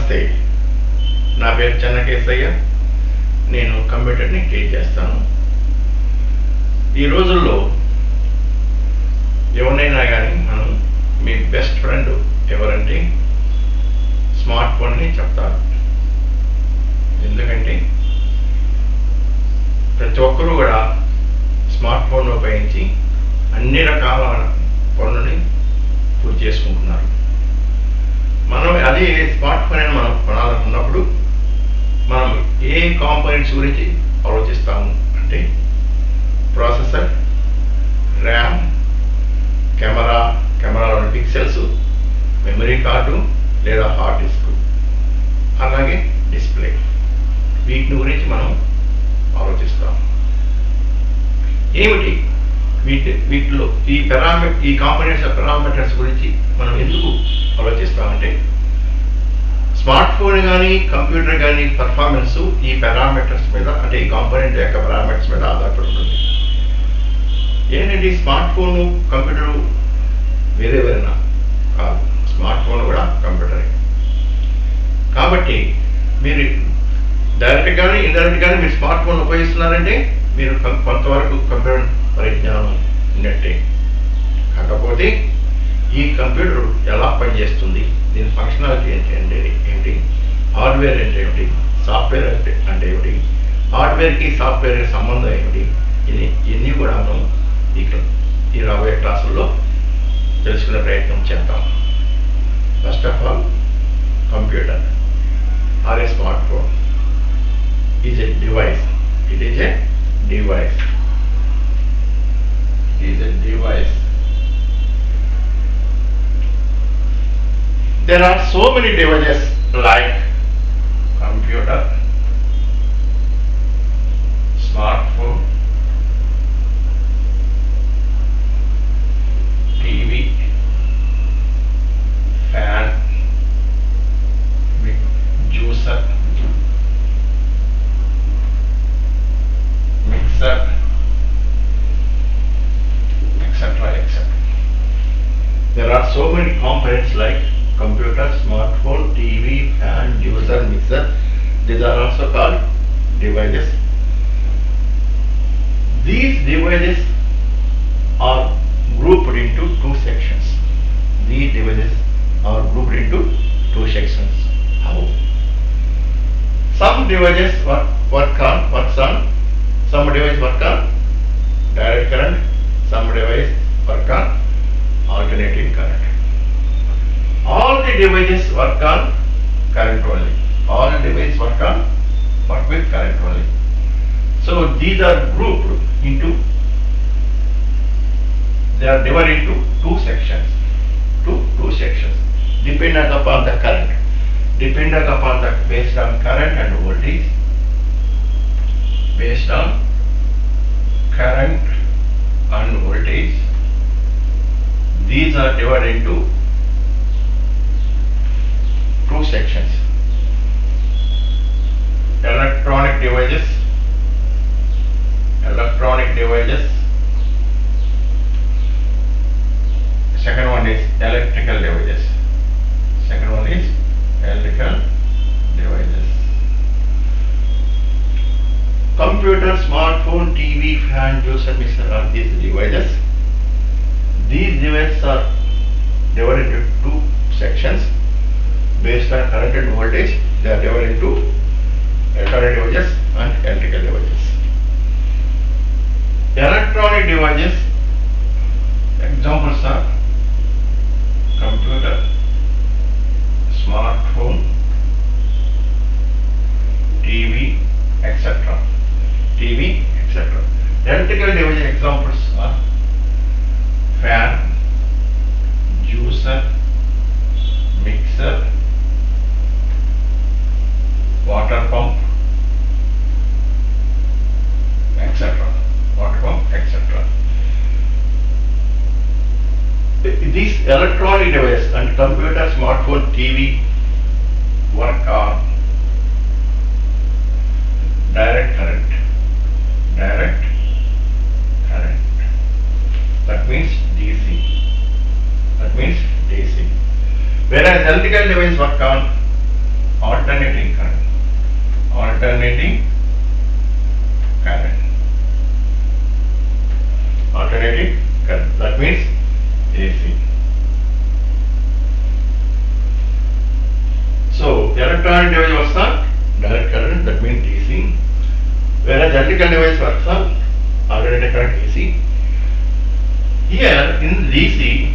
నమస్తే, నా పేరు చెన్నకేశయ్య. నేను కంప్యూటర్ని టీచ్ చేస్తాను. ఈ రోజుల్లో ఎవరినైనా కానీ మనం మీ బెస్ట్ ఫ్రెండ్ ఎవరంటే స్మార్ట్ ఫోన్ని చెప్తారు. ఎందుకంటే ప్రతి ఒక్కరూ కూడా స్మార్ట్ ఫోన్ ఉపయోగించి అన్ని రకాల పనులని పూర్తి చేసుకుంటున్నారు. మనం అదే స్మార్ట్ ఫోన్ అని మనం కొనాలనుకున్నప్పుడు మనం ఏ కాంపోనెంట్స్ గురించి ఆలోచిస్తాము అంటే ప్రాసెసర్, ర్యామ్, కెమెరాలోని పిక్సెల్స్, మెమరీ కార్డు లేదా హార్డ్ డిస్క్, అలాగే డిస్ప్లే, వీటిని గురించి మనం ఆలోచిస్తాము. ఏమిటి వీటిలో ఈ కాంపోనెంట్స్ పారామీటర్స్ గురించి మనం ఎందుకు ఆలోచిస్తామంటే స్మార్ట్ ఫోన్ కానీ కంప్యూటర్ కానీ పర్ఫార్మెన్స్ ఈ పారామీటర్స్ మీద, అంటే ఈ కాంపోనెంట్ యొక్క పారామీటర్స్ మీద ఆధారపడి ఉంటుంది. ఏంటంటే స్మార్ట్ ఫోను కంప్యూటరు వేరేనా కాదు, స్మార్ట్ ఫోన్ కూడా కంప్యూటరే. కాబట్టి మీరు డైరెక్ట్ కానీ ఇండైరెక్ట్ కానీ మీరు స్మార్ట్ ఫోన్ ఉపయోగిస్తున్నారంటే మీరు కొంతవరకు కంప్యూటర్ పరిజ్ఞానం ఉన్నట్టే. కాకపోతే ఈ కంప్యూటర్ ఎలా పనిచేస్తుంది, దీని ఫంక్షనాలిటీ ఏంటి, హార్డ్వేర్ అంటే ఏమిటి, సాఫ్ట్వేర్ అంటే ఏమిటి, హార్డ్వేర్కి సాఫ్ట్వేర్కి సంబంధం ఏమిటి, ఇవన్నీ కూడా మనం ఈ రాబోయే క్లాసుల్లో తెలుసుకునే ప్రయత్నం చేద్దాం. First of all, computer are A smart phone is a device. It is a device. There are so many devices like computer, smartphone, TV, fan, juicer, mixer, etc. There are so many components like computer, smartphone, TV, fan, juicer, mixer. These are also called devices. These devices are grouped into two sections. How? Some devices works on some device work on direct current, some device work on alternating current. All the devices work on current only. Work with current only. So these are grouped into, they are divided into two sections, depending upon the current, based on current and voltage. Based on current and voltage, these are divided into two sections. Electronic devices, second one is electrical devices. Computer, smartphone, TV, fan, juicer, mixer are these devices. These devices are divided into two sections based on current and voltage. They are divided into electronic devices and electrical devices. Electronic devices examples are computer, smartphone, TV, etc. Electrical device examples are fan, juicer, mixer, water pump, etc. These electronic devices and computer, smartphone, TV work on direct current. That means DC. Whereas electrical devices work on alternating current. Alternating current. Alternating current. That means AC. So electronic device works on direct current, that means DC. Whereas electrical device works on alternating current AC. Here in DC,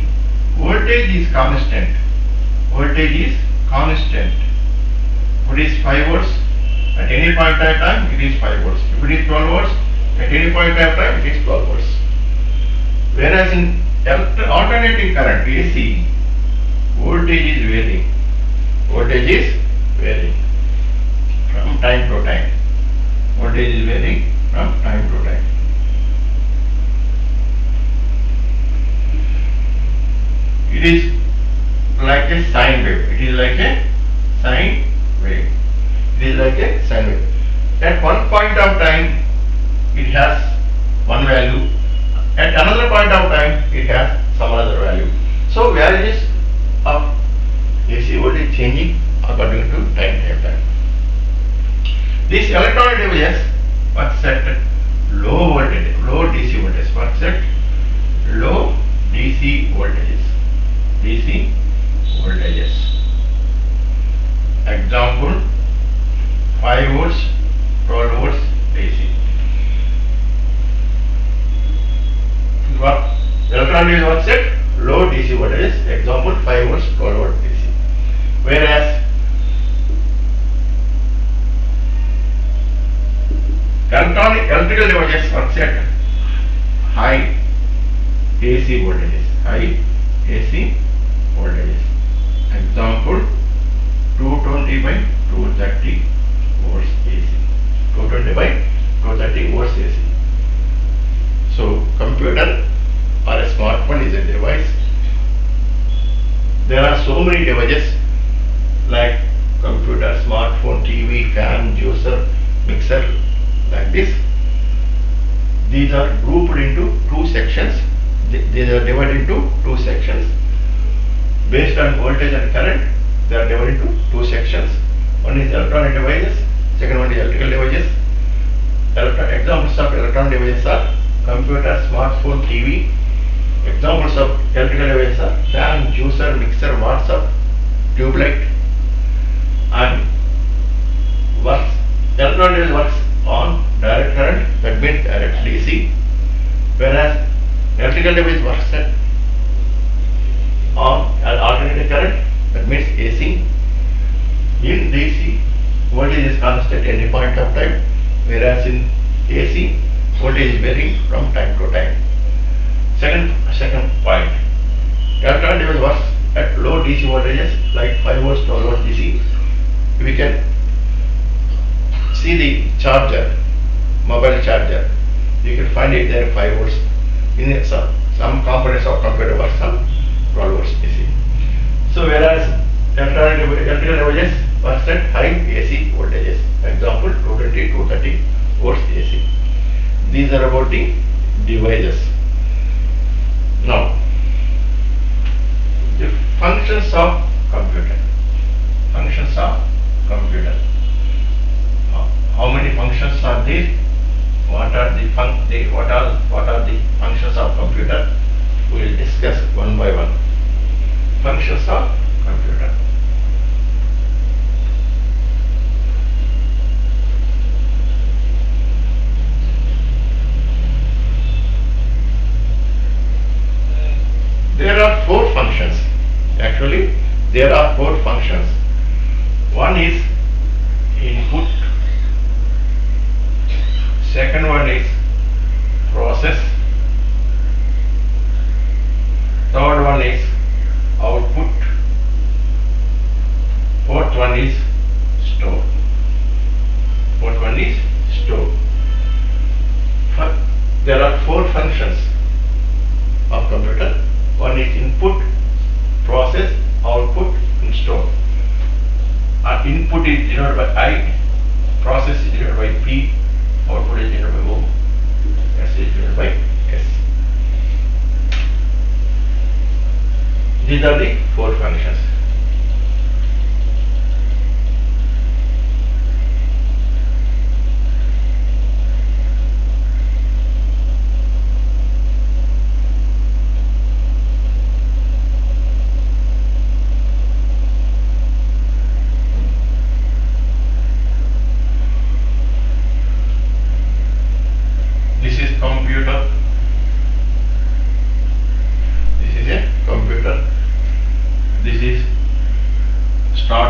voltage is constant. Voltage is constant. If it is 5 volts, at any point in time it is 5 volts. If it is 12 volts, at any point in time it is 12 volts. Whereas in alternating current AC, voltage is varying. Voltage is varying from time to time. Voltage is varying from time to time. It is like a sine wave. It is like a sine wave. It is like a sine wave. At one point of time, it has one value. At another point of time, it has some other value. So values of AC voltage changing according to time. This electronic device works at low voltage, low DC voltage. Works at low DC voltages. DC voltages. Example: 5 volts, 12 volts AC. Electronic device works at low DC voltages. Example: 5 volts, 12 volts AC. Whereas electrical devices works at high AC voltages. High AC voltages. Example: 220 by 230 volts AC. 220 by 230 volts AC. So computer or a smartphone is a device. There are so many devices like computer, smartphone, TV, fan, juicer, mixer, like this. These are grouped into two sections. These are divided into two sections. Based on voltage and current, they are divided into two sections. One is electronic devices, second one is electrical devices. Examples of electronic devices are computer, smartphone, TV. Examples of electrical devices are fan, juicer, mixer, WhatsApp, tube light. And electronic device works on direct current, that means direct DC, whereas electrical device works on alternating current, that means AC. In DC, voltage is constant at any point of time, whereas in AC, voltage is varying from time to time. Second point, electronic device works at low DC voltages like 5 volts, 12 volts DC. We can see the charger, mobile charger. You can find it there 5 volts. In some components of computer works on 12 volts DC. So whereas electrical devices works at high AC voltages. Example: 220, 230 volts AC. These are about the devices. Now, the functions of computer. Functions of computer. How many functions are there? What are the functions of computer? We will discuss one by one. Functions of computer. There are 4 functions. Actually, there are 4 functions. One is input. Second one is process. Third one is output. Fourth one is store. Fourth one is store. There are 4 functions of computer. One is input, process, output, and store. Input is denoted by I, process is denoted by P, output is denoted by O, S is denoted by S. These are the 4 functions.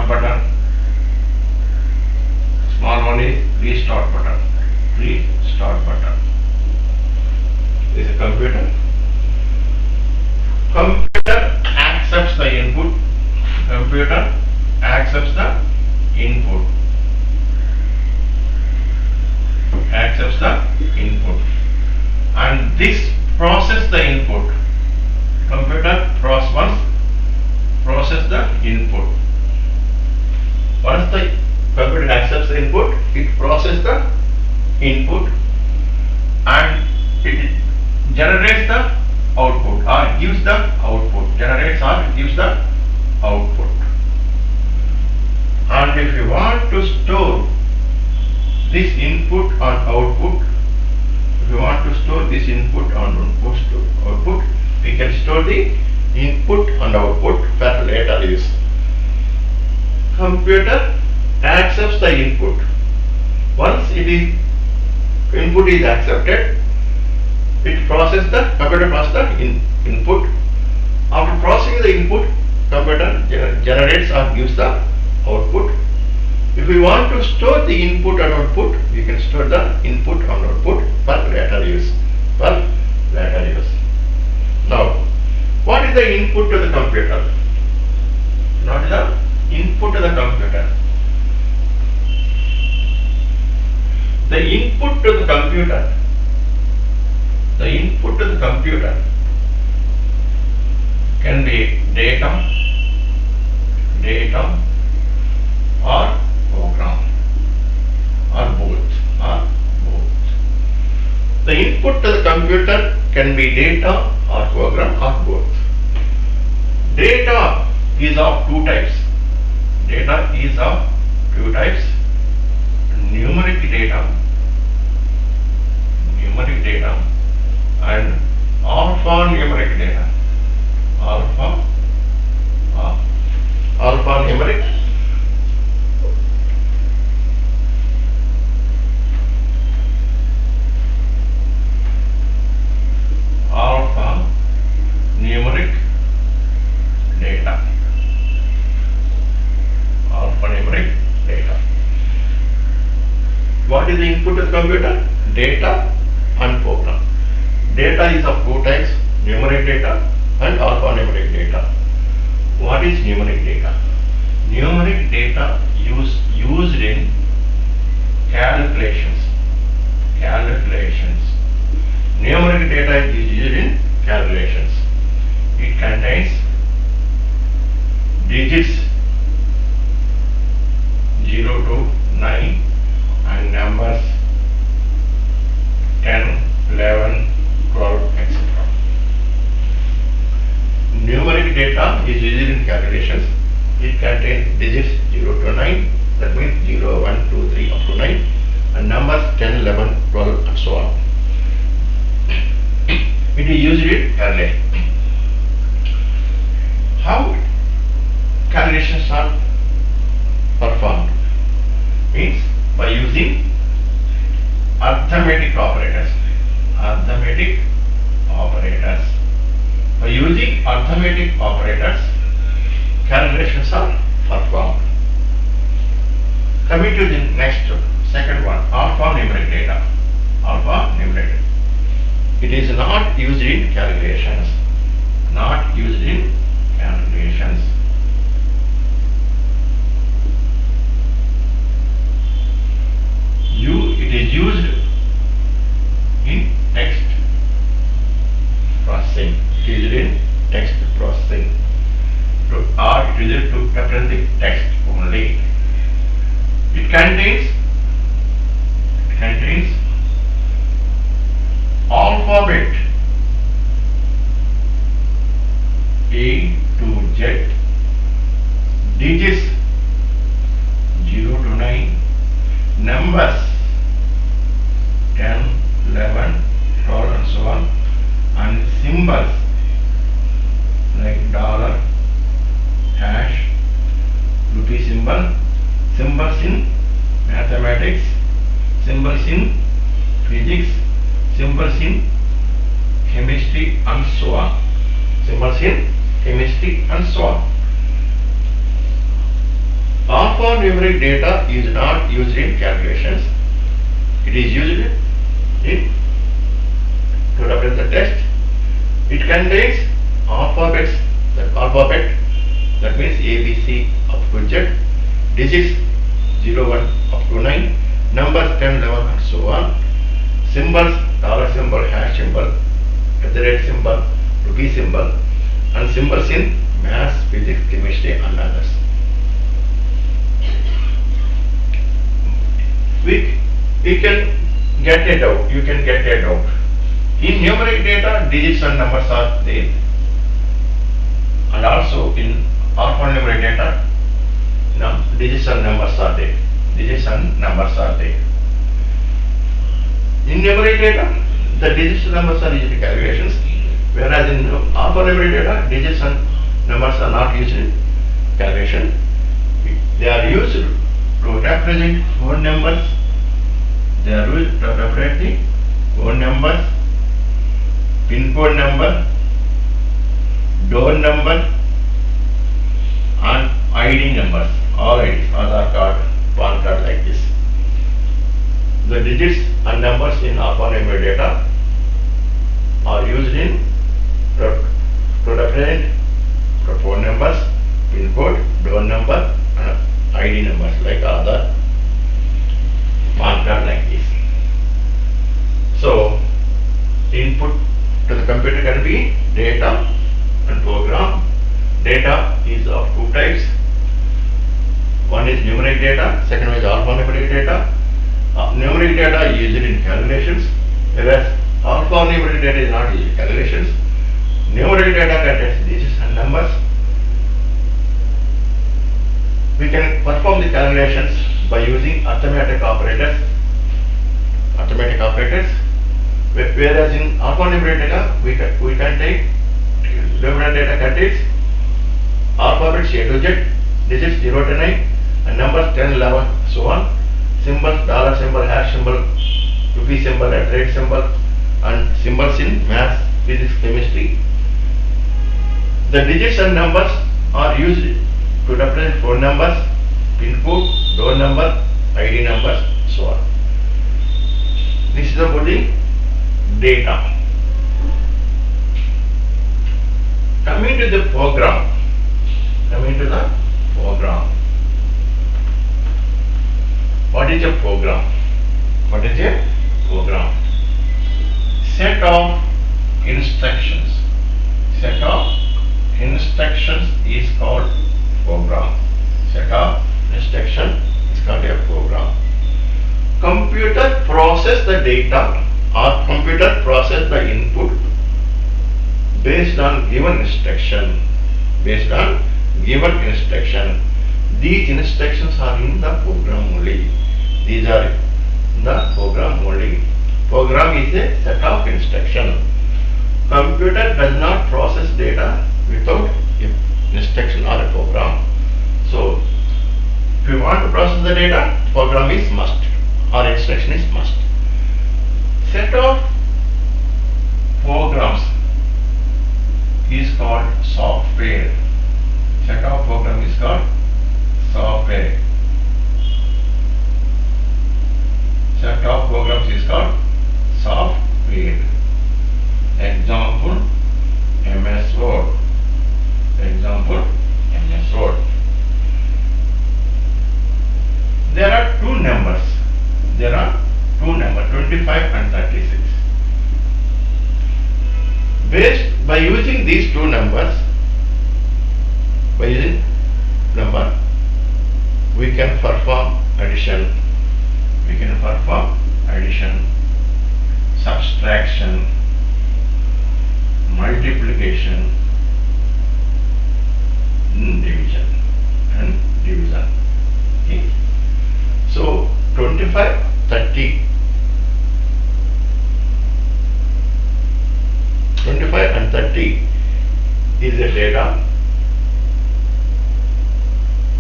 start button. Small one is restart button. Restart button. This is a computer. Computer accepts the input. Computer accepts the input. Accepts the input. And this process the input. Computer process the input. Once the computer accepts the input, it processes the input and it generates the output or gives the output. Generates or gives the output. And if you want to store this input and output, if you want to store this input and output, we can store the input and output for later use. Computer accepts the input. Once input is accepted, computer processes the input. After processing the input, computer generates or gives the output. If we want to store the input and output, we can store the input and output for later use. Now, what is the input to the computer? What is the input to the computer? The input to the computer can be data or program or both. The input to the computer can be data or program or both. Data is of two types. Numeric data and alphanumeric data. Alphanumeric data. Alphanumeric data. What is the input to the computer? Data and program. Data is of two types, numeric data and alphanumeric data. What is numeric data? Numeric data used in calculations. Numeric data is used in calculations. It contains digits 0 to 9 and numbers 10, 11, 12, etc. Numeric data is used in calculations. It contains digits 0 to 9, that means 0, 1, 2, 3 up to 9, and numbers 10, 11, 12 and so on. It is used in calculation. How calculations are performed? Means by using arithmetic operators. By using arithmetic operators, calculations are performed. Coming to the second one, alphanumeric data. It is not used in calculations. It is used in text processing. Or it is used to represent the text only. It contains alphabet A to Z, digits 0 to 9, numbers 10, 11, 12 and so on, and symbols like dollar, hash, rupee symbol, symbols in mathematics, symbols in physics, symbols in chemistry and so on. Alphanumeric data is not used in calculations. It is used in to represent the text. It contains alphabet, that means ABC up to Z, digits 0, 1 up to 9, numbers 10, 11 and so on, symbols, dollar symbol, hash symbol, @ symbol, rupee symbol, and symbols in maths, physics, chemistry and others. We can get a doubt. You can get a doubt. In numeric data, digits and numbers are there, and also in alphanumeric data, digits and numbers are there. Digits and numbers are there. In numeric data, the digits and numbers are used in calculations, whereas in alphanumeric data, digits and numbers are not used in calculation. They are used to represent phone numbers. They are used to represent the phone numbers, pin code number, door number, and ID numbers. All IDs, Aadhaar card, PAN card, like this. The digits and numbers in alphanumeric data are used in to represent phone numbers, pin code, door number, and ID numbers like Aadhaar, PAN card, like this. So, input to the computer can be data and program. Data is of two types. One is numeric data, second one is alphanumeric data. Numeric data is used in calculations, whereas alphanumeric data is not used in calculations. Numeric data contains digits and numbers. We can perform the calculations by using arithmetic operators. Whereas in alphanumeric data, we can take numeric data contains alphabets A to Z, digits 0 to 9, and numbers 10, 11, so on. Symbols, dollar symbol, hash symbol, rupee symbol, @ symbol, and symbols in maths, physics, chemistry. The digits and numbers are used to represent phone numbers, pin code, door number, ID numbers, so on. This is about the data. Coming to the program. What is a program? Set of instructions. Is called program. Set of instruction is called a program. Computer process the data or computer process the input based on given instruction. These instructions are in the program only. These are in the program only. Program is a set of instruction. Computer does not process data without instruction or a program. So, if you want to process the data, program is must or instruction is must. Set of programs is called software. Set of program is called software. Set of programs is called software. Example, MS Word. There are two numbers. 25 and 36. By using these two numbers, we can perform addition, subtraction, multiplication, division. Okay. So 25, 30. 25 and 30 is a data.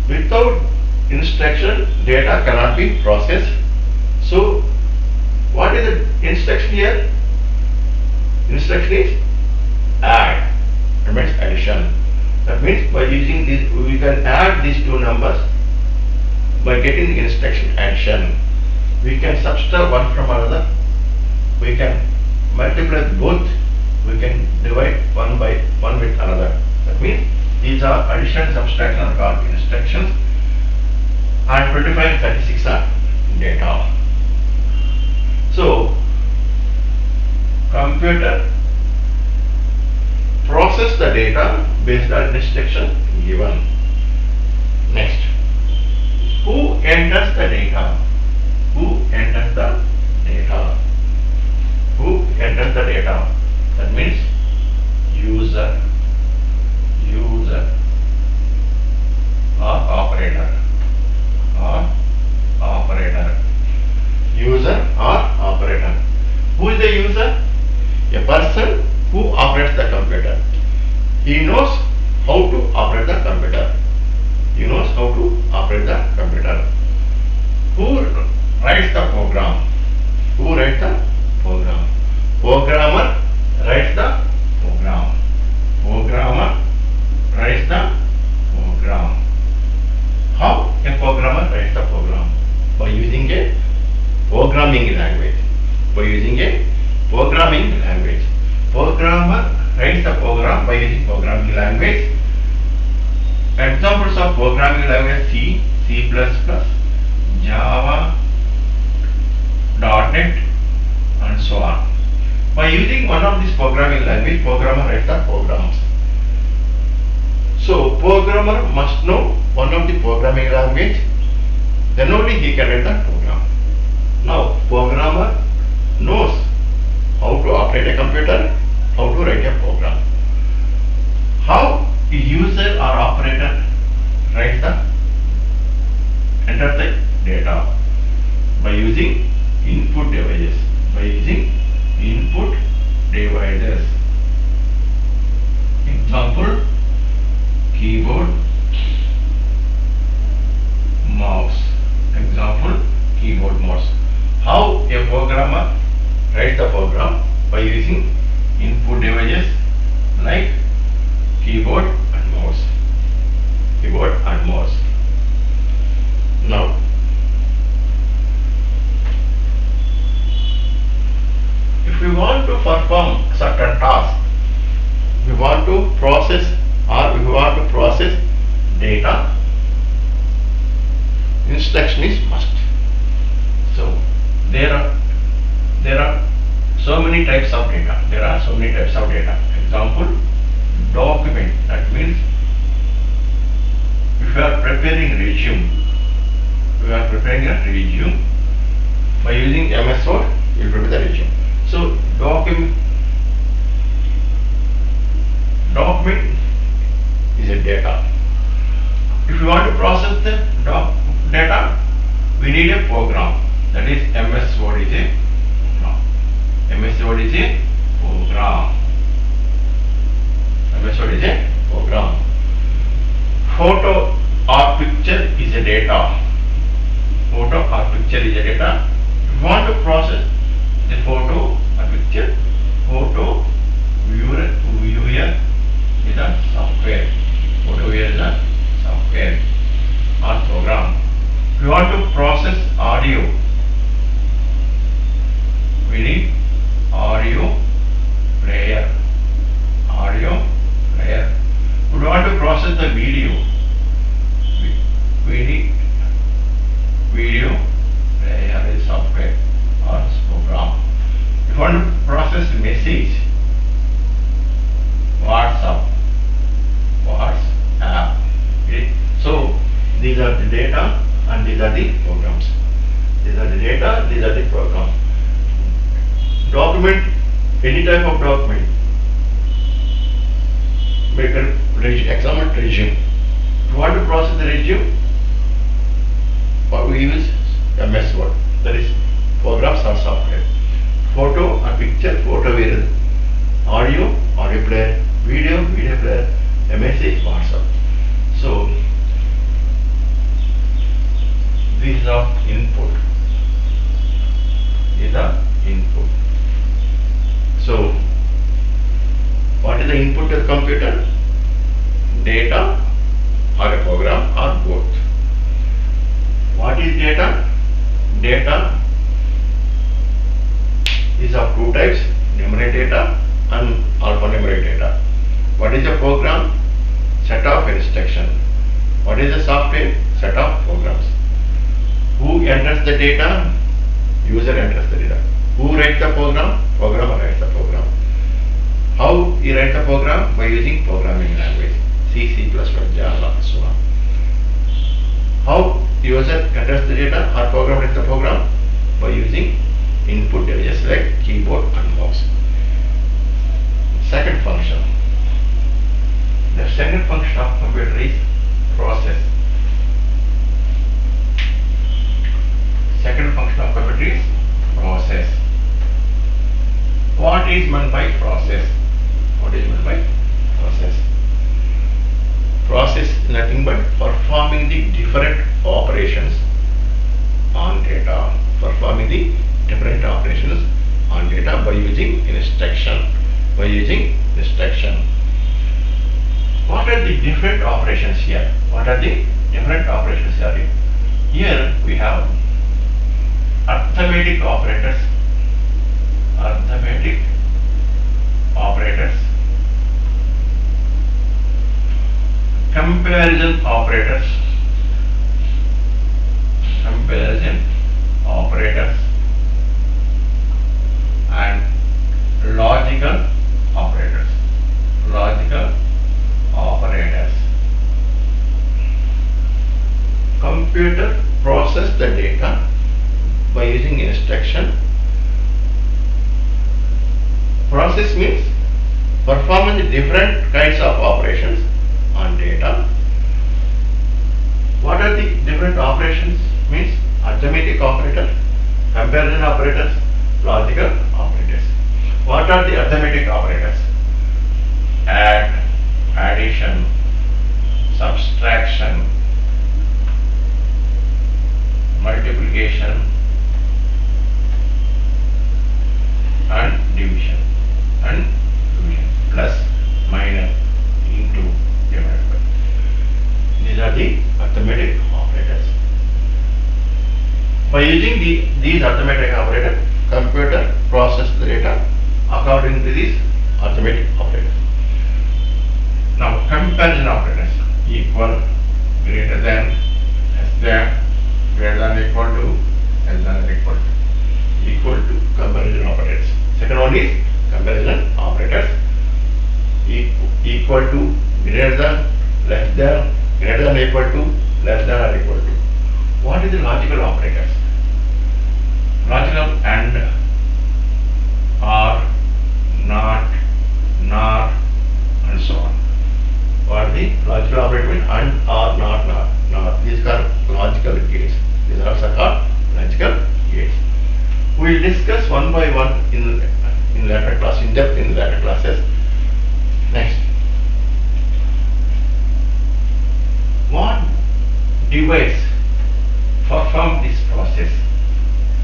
Without instruction, data cannot be processed. So, what is the instruction here? Instruction is add. That means addition. That means by using this, we can add these two numbers by getting the instruction addition. We can subtract one from another. We can multiply both. We can divide one by one with another. That means these are addition and subtraction are called instructions. And 25 and 36 are data. So computer process the data based on instruction given. Next, who enters the data? Who enters the data? Who enters the data? That means user or operator. User or operator. Who is the user? A person who operates the computer. He knows how to operate the computer. He knows how to operate the computer. Who writes the program? Who writes the program? Programmer writes the program. Programmer writes the program. How a programmer writes the program? By using a programming language. By using a programming language. Programmer writes the program by using programming language. Examples of programming language: C, C++, Java, .NET, and so on. By using one of these programming language, programmer writes the programs. So programmer must know one of the programming language, then only he can write the program. Now programmer knows how to operate a computer, how to write a program. How a user or operator enters the data? By using input devices. By using input devices. Example: keyboard, mouse. Example: keyboard, mouse. How a programmer writes the program? By using input devices like keyboard and mouse. Keyboard and mouse. Now, if we want to perform certain task, we want to process data, instruction is must. So there are so many types of data. Example: document. That means if you are preparing resume, by using MS Word, you will prepare the resume. So document is a data. If you want to process the data, we need a program. That is MS Word is a program. MS Word is a program. MS Word is a program. Photo or picture is a data. Photo or picture is a data. If you want to process the photo or picture, photo viewer is a software. Photo viewer is a software or program. If you want to process audio, we need audio player. If you want to process the video, we need video player is software or program. If you want to process message, WhatsApp. Okay. So these are the data and these are the programs. These are the data, these are the programs. Document, any type of document. Make an example resume. If you want to process the resume, we use MS Word. That is programs or software. Photo or picture, photo viewer. Audio player. Video player. Message, WhatsApp. So these are input. So what is the input to the computer? Data data is of two types, numeric data and alphanumeric data. What is a program? Set of instruction. What is a software? Set of programs. Who enters the data? User enters the data. Who writes the program? Programmer writes the program. How he writes the program? By using programming language, C, C++, Java, so on. How user enters the data or programmer writes the program? By using input devices like keyboard and mouse. Second function. The second function of computer is process. Second function of computer is process. What is meant by process? What is meant by process? Process is nothing but performing the different operations on data. Performing the different operations on data by using instruction. By using instruction. What are the different operations here? What are the different operations here? Here we have arithmetic operators. Arithmetic operators. Comparison operators. Comparison operators. And logical operators. Logical operators. Computer process the data by using instruction. Process means performing the different kinds of operations on data. What are the different operations? Means arithmetic operators, comparison operators, logical operators. What are the arithmetic operators? Add, addition, subtraction, multiplication and division. And division. Plus, minus, into, divided by. These are the arithmetic operators. By using these arithmetic operators, computer processes the data according to these arithmetic operators. Now, comparison operators: equal, greater than, less than, greater than, equal to, less than, equal to. Equal to comparison operators. Second one is comparison operators. Equal to, greater than, less than, greater than, equal to, less than or equal to. What is the logical operators? Logical and, or, not, nor, and so on. What are the logical operators? And, or, not, nor. These are logical gates. These are also called logical gates. We will discuss one by one in later class, in depth in later classes. Next. What device performs this process?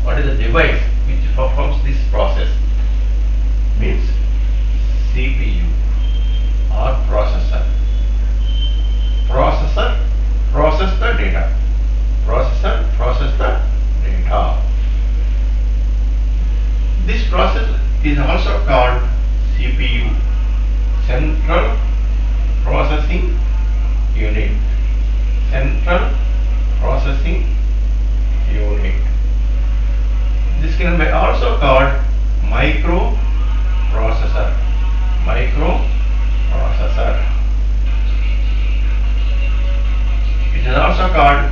What is the device which performs this process? Means CPU or processor. Processor process the data. Processor process the data. This process is also called CPU, Central Processing Unit. Central Processing Unit. This can be also called microprocessor. Microprocessor. It is also called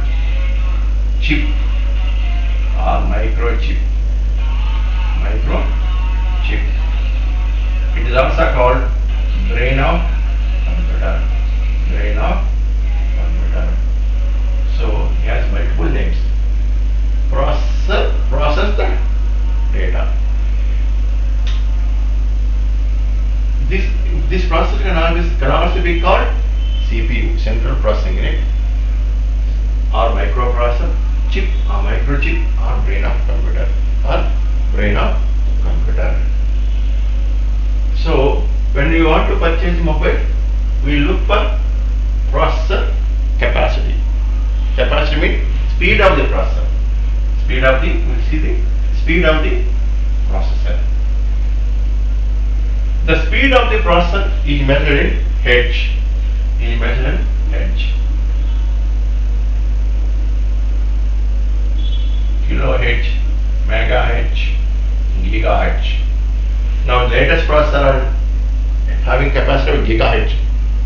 chip or microchip. Microchip. It is also called brain of computer. Brain of computer. So it has multiple names. Process the data. This process can also be called CPU, Central Processing Unit, or microprocessor, chip or microchip, or brain of computer, or brain of computer. So when we want to purchase mobile, we look for processor capacity. Capacity means speed of the processor. Speed of the, we see the speed of the processor. The speed of the processor is measured in hertz. Is measured in hertz. Kilohertz, megahertz, gigahertz. Now the latest processor are having capacity of gigahertz.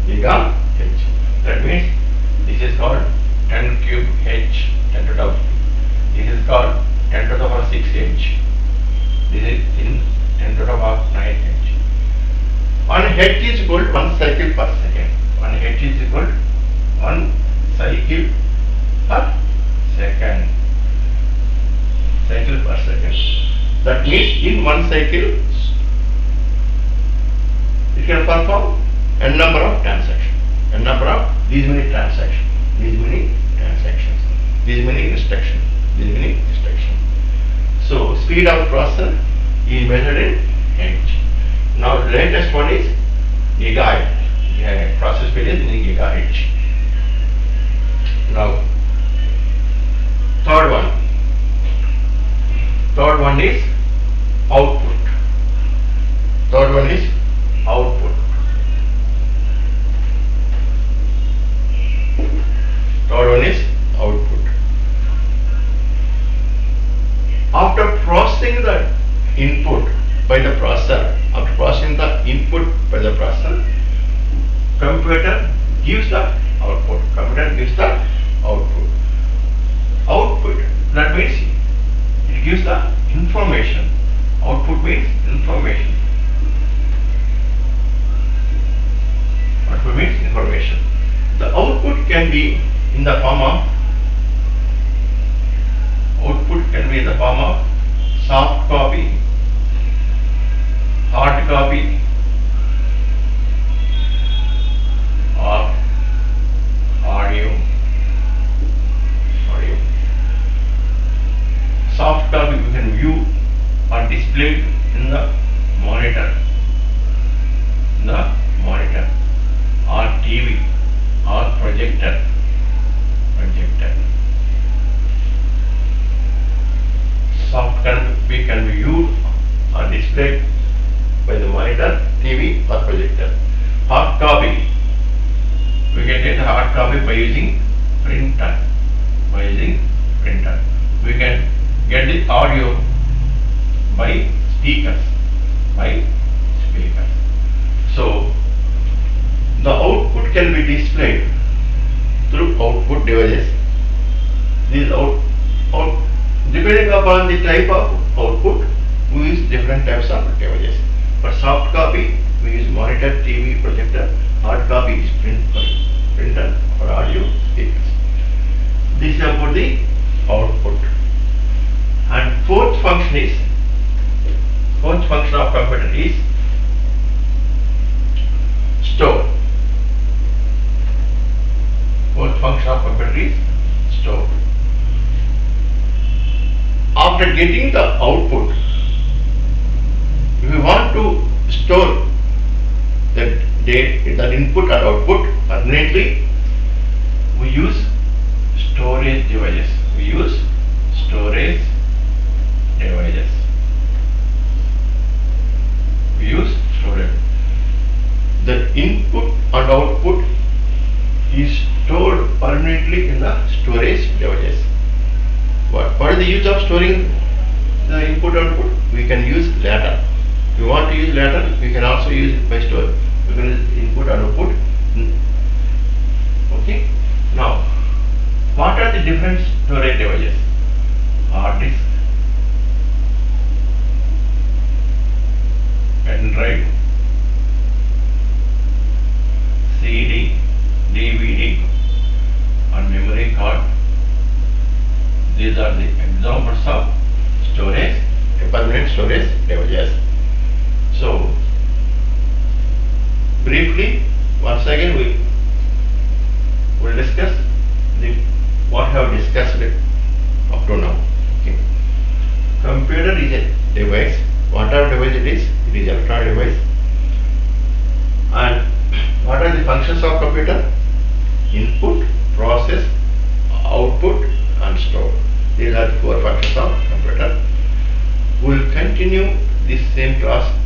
Gigahertz. That means this is called 10 cube H, 10 to the power. This is called 10 to the power 6 H. This is in 10 to the power 9 H. 1 H is equal to 1 cycle per second. 1 H is equal to 1 cycle per second. Cycle per second. That means in 1 cycle it can perform n number of transactions. N number of these many transactions. These many transactions. These many instructions. These many instructions. So speed of processor is measured in H. Now the latest one is gigahertz. Process speed is in gigahertz. Now third one. Third one is output. Third one is output. Third one is output. After processing the input by the processor, after processing the input by the processor, computer gives the output. Computer gives the output. Output, that means it gives the information. Output means information. Output means information. The output can be in the form of soft copy, hard copy, or audio. Soft copy you can view or display in the monitor, or TV or projector. Soft copy can be viewed or displayed by the monitor, TV or projector. Hard copy, we can get the hard copy by using printer. We can get the audio by speakers. So the output can be displayed through output devices. These depending upon the type of output, we use different types of devices. For soft copy, we use monitor, TV, projector. Hard copy is printer or audio speakers. This is about the output. And fourth function of computer is store. Fourth function of computer is store. After getting the output, if we want to store that input and output permanently, we use storage devices. The input and output is stored permanently in the storage devices. What is the use of storing the input output? We can use later. If you want to use later, we can also use it by store. We can use input and output. Okay. Now, what are the different storage devices? Hard disk, pen drive, CD, DVD, and memory card. These are the examples of storage, permanent storage devices. So, briefly, once again we will discuss what I have discussed up to now. Okay. Computer is a device. Whatever device it is electronic device. And what are the functions of computer? Input, process, output, and store. These These are the four functions of computer. We will continue this same class